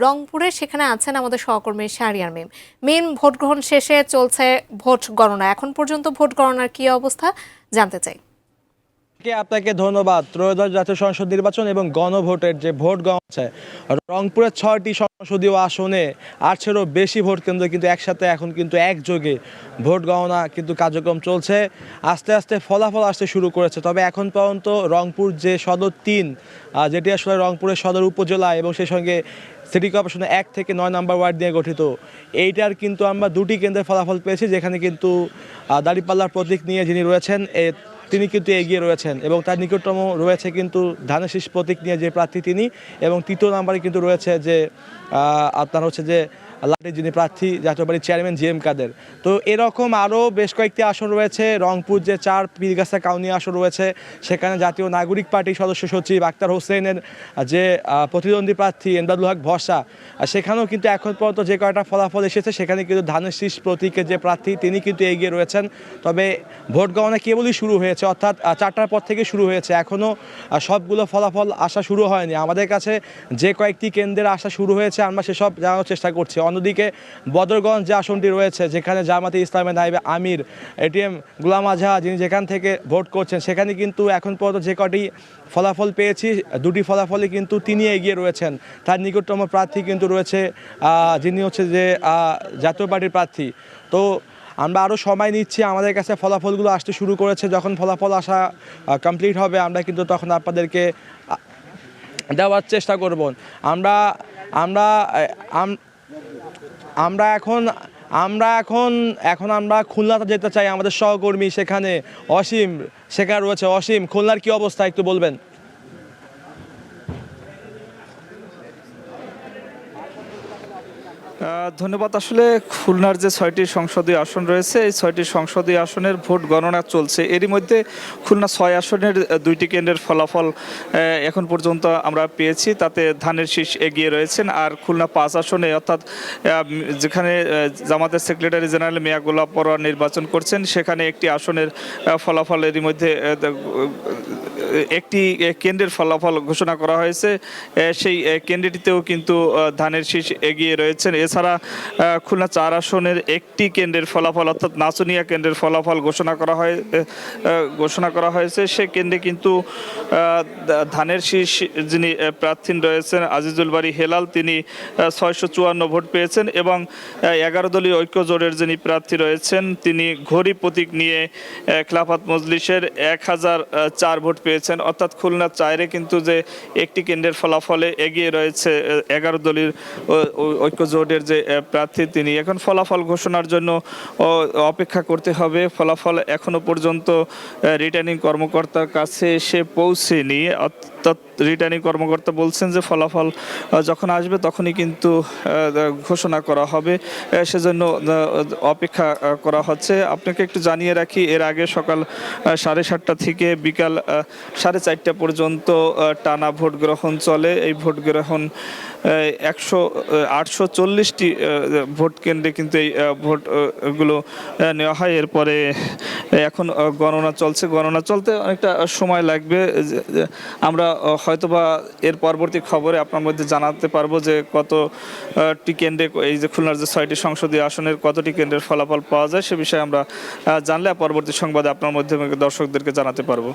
রংপুরে, সেখানে আছেন আমাদের সহকর্মী শাহরিয়ার মিম। ভোট গ্রহণ শেষে চলছে ভোট গণনা। এখন পর্যন্ত ভোট গণনার কি অবস্থা জানতে চাই। আপনাকে ধন্যবাদ। ত্রয়োদশ জাতীয় সংসদ নির্বাচন এবং গণভোটের যে ভোট গণনা, রংপুরের 6টি সংসদীয় আসনে 800-এরও বেশি ভোট কেন্দ্র কিন্তু একসাথে এখন কিন্তু একযোগে ভোট গণনা কিন্তু কার্যক্রম চলছে। আস্তে আস্তে ফলাফল আসতে শুরু করেছে। তবে এখন পর্যন্ত রংপুর যে সদর 3, যেটি আসলে রংপুরের সদর উপজেলা এবং সেই সঙ্গে সিটি কর্পোরেশনের 1 থেকে 9 নম্বর ওয়ার্ড নিয়ে গঠিত, এইটার কিন্তু আমরা 2টি কেন্দ্রের ফলাফল পেয়েছি, যেখানে কিন্তু দাঁড়িপাল্লার প্রতীক নিয়ে যিনি রয়েছেন তিনি কিন্তু এগিয়ে রয়েছেন এবং তার নিকটতম রয়েছে কিন্তু ধানের শীষ প্রতীক নিয়ে যে প্রার্থী তিনি, এবং 3য় নম্বরে কিন্তু রয়েছে যে আপনার হচ্ছে যে লাঠি যিনি প্রার্থী জাতীয় পার্টির চেয়ারম্যান জিএম কাদের। তো এরকম আরও বেশ কয়েকটি আসন রয়েছে। রংপুর যে 4 পীরগাছা কাউনিয়া আসন রয়েছে, সেখানে জাতীয় নাগরিক পার্টির সদস্য সচিব আক্তার হোসেনের যে প্রতিদ্বন্দ্বী প্রার্থী এমদাদুল হক ভরসা, সেখানেও কিন্তু এখন পর্যন্ত যে কয়টা ফলাফল এসেছে সেখানে কিন্তু ধানের শীষ প্রতীকের যে প্রার্থী তিনি কিন্তু এগিয়ে রয়েছেন। তবে ভোট গণনা কেবলই শুরু হয়েছে, অর্থাৎ 4টার পর থেকে শুরু হয়েছে, এখনও সবগুলো ফলাফল আসা শুরু হয়নি। আমাদের কাছে যে কয়েকটি কেন্দ্রের আসা শুরু হয়েছে আমরা সেসব জানানোর চেষ্টা করছি। অন্যদিকে বদরগঞ্জ যে আসনটি রয়েছে, যেখানে জামাতে ইসলামের নায়েবে আমির এটিএম গোলাম আজহা যিনি যেখান থেকে ভোট করছেন, সেখানে কিন্তু এখন পর্যন্ত যে কটি ফলাফল পেয়েছি 2টি ফলাফলে কিন্তু তিনি এগিয়ে রয়েছেন। তার নিকটতম প্রার্থী কিন্তু রয়েছে যিনি হচ্ছে যে জাতীয় পার্টির প্রার্থী। তো আমরা আরও সময় নিচ্ছি, আমাদের কাছে ফলাফলগুলো আসতে শুরু করেছে। যখন ফলাফল আসা কমপ্লিট হবে আমরা কিন্তু তখন আপনাদেরকে দেওয়ার চেষ্টা করব। আমরা আমরা আমরা এখন আমরা এখন এখন আমরা খুলনাতে যেতে চাই। আমাদের সহকর্মী সেখানে অসীম সেখানে রয়েছে। অসীম, খুলনার কি অবস্থা একটু বলবেন? ধন্যবাদ। আসলে খুলনার যে 6টি সংসদীয় আসন রয়েছে, এই 6টি সংসদীয় আসনের ভোট গণনা চলছে। এরই মধ্যে খুলনা 6 আসনের 2টি কেন্দ্রের ফলাফল এখন পর্যন্ত আমরা পেয়েছি, তাতে ধানের শীষ এগিয়ে রয়েছেন। আর খুলনা 5 আসনে, অর্থাৎ যেখানে জামাতের সেক্রেটারি জেনারেল মিয়া গোলাপ পরোয়ার নির্বাচন করছেন, সেখানে একটি আসনের ফলাফল এরই মধ্যে একটি কেন্দ্রের ফলাফল ঘোষণা করা হয়েছে। সেই কেন্দ্রটিতেও কিন্তু ধানের শীষ এগিয়ে রয়েছেন। এছাড়া খুলনা 4 আসনের একটি কেন্দ্রের ফলাফল, অর্থাৎ নাচুনিয়া কেন্দ্রের ফলাফল ঘোষণা করা হয়েছে। সে কেন্দ্রে কিন্তু ধানের শীষ যিনি প্রার্থী রয়েছেন আজিজুল বারী হেলাল, তিনি 654 ভোট পেয়েছেন এবং 11 দলীয় ঐক্য জোটের যিনি প্রার্থী রয়েছেন তিনি ঘড়ি প্রতীক নিয়ে খেলাফত মজলিসের 1004 ভোট পেয়েছেন। অর্থাৎ খুলনা 4-এ কিন্তু যে একটি কেন্দ্রের ফলাফলে এগিয়ে রয়েছে 11 দলীয় ঐক্য জোটের যে প্রার্থী তিনি। এখন ফলাফল ঘোষণার জন্য অপেক্ষা করতে হবে। ফলাফল এখনো পর্যন্ত রিটার্নিং কর্মকর্তার কাছে এসে পৌঁছেনি। অর্থাৎ রিটার্নিং কর্মকর্তা বলছেন যে ফলাফল যখন আসবে তখনই কিন্তু ঘোষণা করা হবে, সেজন্য অপেক্ষা করা হচ্ছে। আপনাকে একটু জানিয়ে রাখি, এর আগে সকাল 7:30টা থেকে বিকাল 4:30টা পর্যন্ত টানা ভোট গ্রহণ চলে। এই ভোট গ্রহণ 840টি ভোট কেন্দ্রে কিন্তু এই ভোটগুলো নেওয়া হয়। এরপরে এখন গণনা চলছে। গণনা চলতে অনেকটা সময় লাগবে। আমরা হয়তোবা এর পরবর্তী খবরে আপনার মধ্যে জানাতে পারবো যে কতটি কেন্দ্রে, এই যে খুলনার যে 6টি সংসদীয় আসনের কতটি কেন্দ্রের ফলাফল পাওয়া যায়, সে বিষয়ে আমরা জানলে পরবর্তী সংবাদে আপনার মধ্যে দর্শকদেরকে জানাতে পারবো।